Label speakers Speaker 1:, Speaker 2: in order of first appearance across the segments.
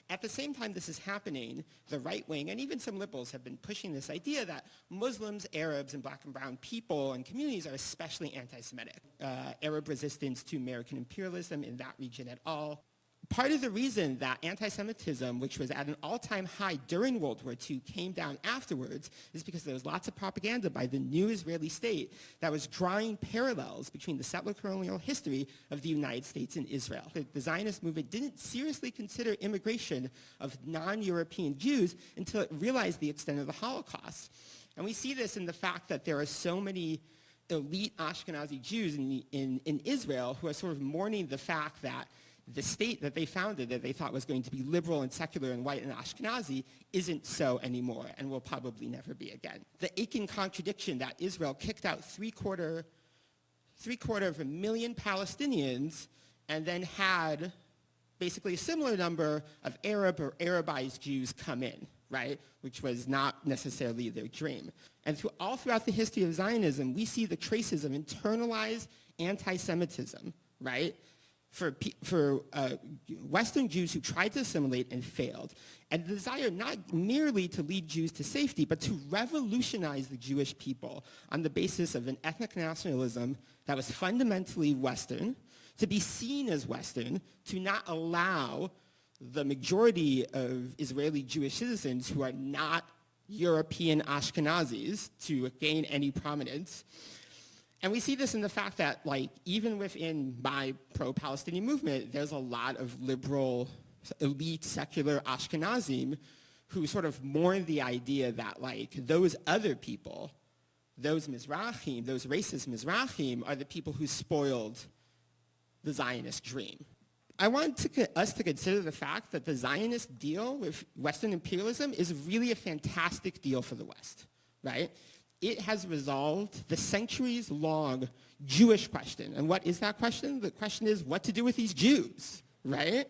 Speaker 1: At the same time this is happening, the right wing and even some liberals have been pushing this idea that Muslims, Arabs, and black and brown people and communities are especially anti-Semitic. Arab resistance to American imperialism in that region at all. Part of the reason that anti-Semitism, which was at an all-time high during World War II, came down afterwards is because there was lots of propaganda by the new Israeli state that was drawing parallels between the settler colonial history of the United States and Israel. The Zionist movement didn't seriously consider immigration of non-European Jews until it realized the extent of the Holocaust. And we see this in the fact that there are so many elite Ashkenazi Jews in Israel who are sort of mourning the fact that the state that they founded, that they thought was going to be liberal and secular and white and Ashkenazi, isn't so anymore and will probably never be again. The aching contradiction that Israel kicked out three-quarter of a million Palestinians and then had basically a similar number of Arab or Arabized Jews come in, right, which was not necessarily their dream. And all throughout the history of Zionism, we see the traces of internalized anti-Semitism, right, for Western Jews who tried to assimilate and failed, and the desire not merely to lead Jews to safety, but to revolutionize the Jewish people on the basis of an ethnic nationalism that was fundamentally Western, to be seen as Western, to not allow the majority of Israeli Jewish citizens who are not European Ashkenazis to gain any prominence. And we see this in the fact that, like, even within my pro-Palestinian movement, there's a lot of liberal, elite, secular Ashkenazim who sort of mourn the idea that, like, those other people, those Mizrahim, those racist Mizrahim, are the people who spoiled the Zionist dream. I want us to consider the fact that the Zionist deal with Western imperialism is really a fantastic deal for the West, right? It has resolved the centuries-long Jewish question. And what is that question? The question is what to do with these Jews, right?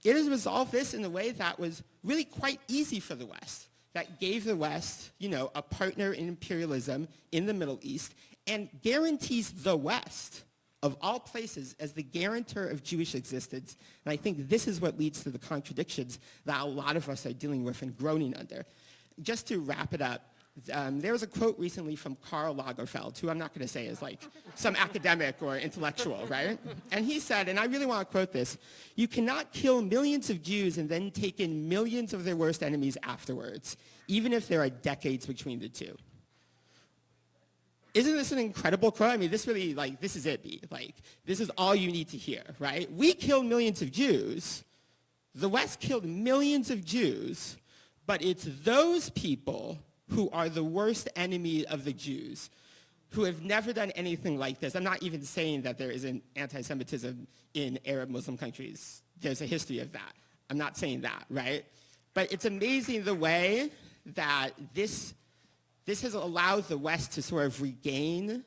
Speaker 1: It has resolved this in a way that was really quite easy for the West, that gave the West, you know, a partner in imperialism in the Middle East and guarantees the West, of all places, as the guarantor of Jewish existence. And I think this is what leads to the contradictions that a lot of us are dealing with and groaning under. Just to wrap it up, there was a quote recently from Karl Lagerfeld, who I'm not going to say is like some academic or intellectual, right? And he said, and I really want to quote this, "You cannot kill millions of Jews and then take in millions of their worst enemies afterwards, even if there are decades between the two." Isn't this an incredible quote? I mean, this really, like, this is it, B. Like, this is all you need to hear, right? We killed millions of Jews. The West killed millions of Jews, but it's those people who are the worst enemy of the Jews, who have never done anything like this. I'm not even saying that there isn't anti-Semitism in Arab Muslim countries. There's a history of that. I'm not saying that, right? But it's amazing the way that this has allowed the West to sort of regain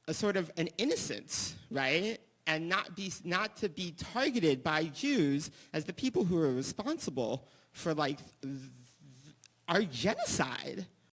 Speaker 1: a sort of an innocence, right? And not to be targeted by Jews as the people who are responsible for, like, our genocide,